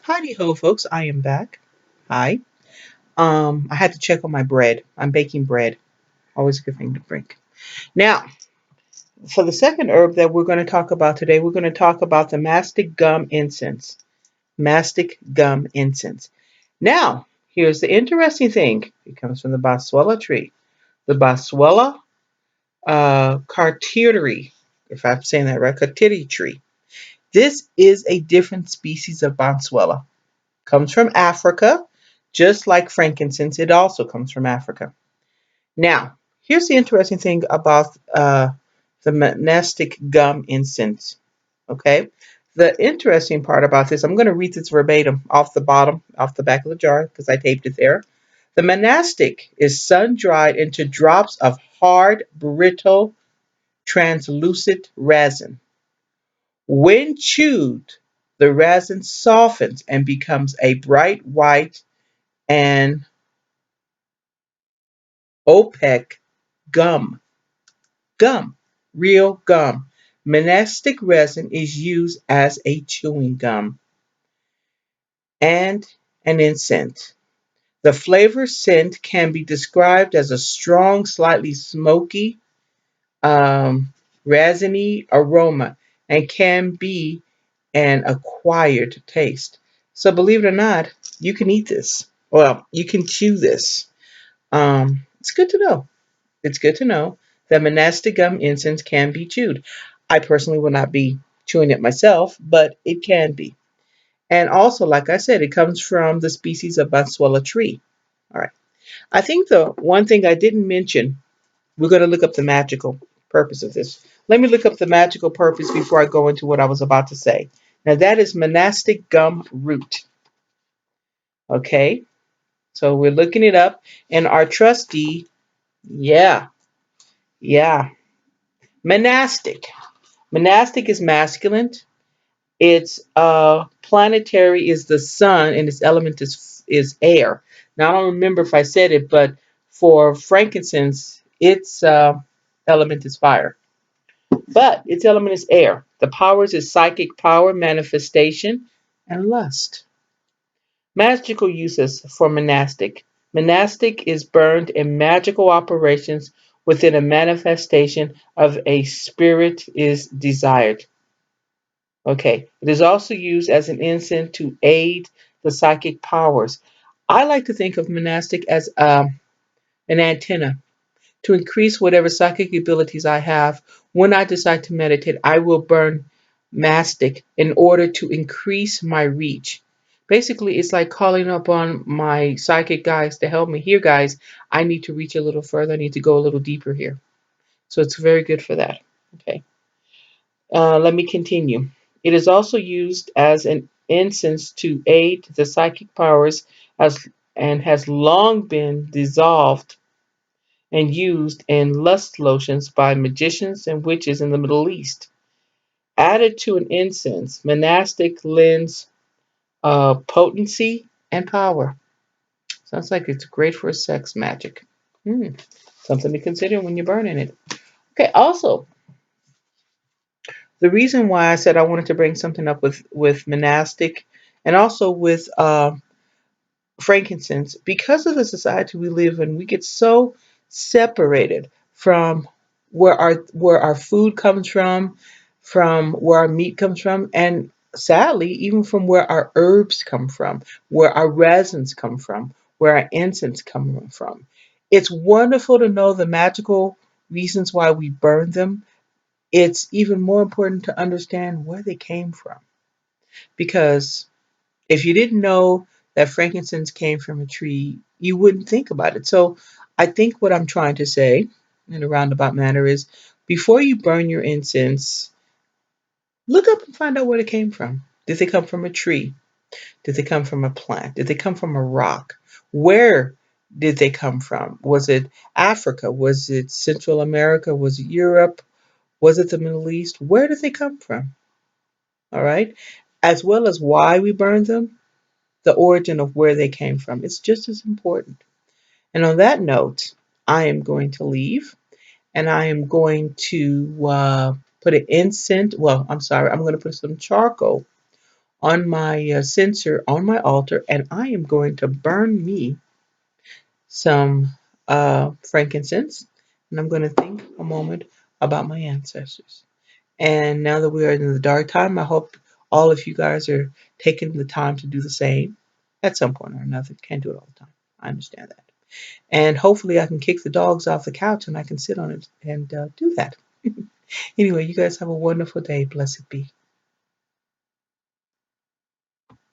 Howdy ho, folks. I am back. Hi. I had to check on my bread. I'm baking bread. Always a good thing to drink. Now, for the second herb that we're going to talk about today, we're going to talk about the mastic gum incense. Mastic gum incense. Now, here's the interesting thing. It comes from the Boswellia tree. The Boswellia cartieri, if I'm saying that right, cartieri tree. This is a different species of Boswellia. Comes from Africa, just like frankincense, it also comes from Africa. Now, here's the interesting thing about the monastic gum incense. Okay, the interesting part about this, I'm going to read this verbatim off the bottom, off the back of the jar, because I taped it there. The monastic is sun dried into drops of hard, brittle, translucent resin. When chewed, the resin softens and becomes a bright white and opaque gum. Gum, real gum. Monastic resin is used as a chewing gum and an incense. The flavor scent can be described as a strong, slightly smoky, resiny aroma and can be an acquired taste. So, believe it or not, you can eat this. Well, you can chew this. It's good to know. It's good to know that monastic gum incense can be chewed. I personally will not be chewing it myself, but it can be. And also, like I said, it comes from the species of Boswellia tree. All right. I think the one thing I didn't mention, we're going to look up the magical purpose of this. Let me look up the magical purpose before I go into what I was about to say. Now, that is monastic gum root. Okay. So we're looking it up. And our trustee, yeah, yeah, monastic. Monastic is masculine. Its planetary is the sun, and its element is air. Now I don't remember if I said it, but for frankincense, its element is fire, but its element is air. The powers is psychic power, manifestation, and lust. Magical uses for monastic. Monastic is burned in magical operations within a manifestation of a spirit is desired. Okay. It is also used as an incense to aid the psychic powers. I like to think of monastic as an antenna to increase whatever psychic abilities I have. When I decide to meditate, I will burn mastic in order to increase my reach. Basically, it's like calling upon my psychic guys to help me. Here, guys, I need to reach a little further. I need to go a little deeper here. So it's very good for that. Okay. Let me continue. It is also used as an incense to aid the psychic powers as, and has long been dissolved and used in lust lotions by magicians and witches in the Middle East. Added to an incense, monastic lends potency and power. Sounds like it's great for sex magic. Hmm. Something to consider when you're burning it. Okay, also, the reason why I said I wanted to bring something up with monastic and also with frankincense, because of the society we live in, we get so separated from where our food comes from where our meat comes from, and sadly, even from where our herbs come from, where our resins come from, where our incense come from. It's wonderful to know the magical reasons why we burn them. It's even more important to understand where they came from. Because if you didn't know that frankincense came from a tree, you wouldn't think about it. So I think what I'm trying to say in a roundabout manner is before you burn your incense, look up and find out where it came from. Did they come from a tree? Did they come from a plant? Did they come from a rock? Where did they come from? Was it Africa? Was it Central America? Was it Europe? Was it the Middle East? Where did they come from? All right. As well as why we burned them, the origin of where they came from. It's just as important. And on that note, I am going to leave and I am going to put an incense. Well, I'm sorry, I'm going to put some charcoal on my censer on my altar, and I am going to burn me some frankincense, and I'm going to think a moment about my ancestors. And now that we are in the dark time, I hope all of you guys are taking the time to do the same at some point or another. Can't do it all the time. I understand that. And hopefully, I can kick the dogs off the couch and I can sit on it and do that. Anyway, you guys have a wonderful day. Blessed be.